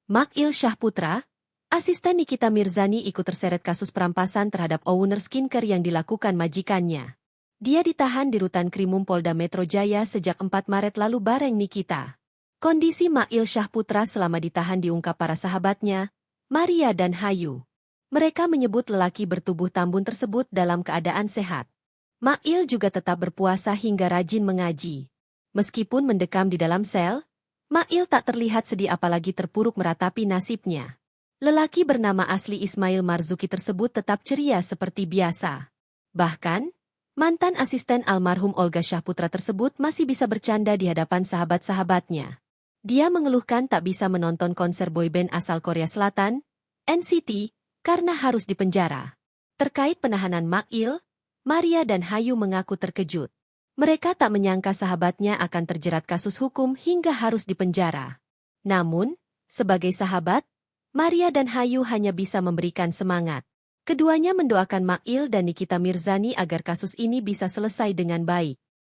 Makil Syahputra, asisten Nikita Mirzani ikut terseret kasus perampasan terhadap owner skincare yang dilakukan majikannya. Dia ditahan di rutan Krimum Polda Metro Jaya sejak 4 Maret lalu bareng Nikita. Kondisi Makil Syahputra selama ditahan diungkap para sahabatnya, Maria dan Hayu. Mereka menyebut lelaki bertubuh tambun tersebut dalam keadaan sehat. Makil juga tetap berpuasa hingga rajin mengaji. Meskipun mendekam di dalam sel, Makil tak terlihat sedih apalagi terpuruk meratapi nasibnya. Lelaki bernama asli Ismail Marzuki tersebut tetap ceria seperti biasa. Bahkan, mantan asisten almarhum Olga Syahputra tersebut masih bisa bercanda di hadapan sahabat-sahabatnya. Dia mengeluhkan tak bisa menonton konser boyband asal Korea Selatan, NCT, karena harus dipenjara. Terkait penahanan Makil, Maria dan Hayu mengaku terkejut. Mereka tak menyangka sahabatnya akan terjerat kasus hukum hingga harus dipenjara. Namun, sebagai sahabat, Maria dan Hayu hanya bisa memberikan semangat. Keduanya mendoakan Makil dan Nikita Mirzani agar kasus ini bisa selesai dengan baik.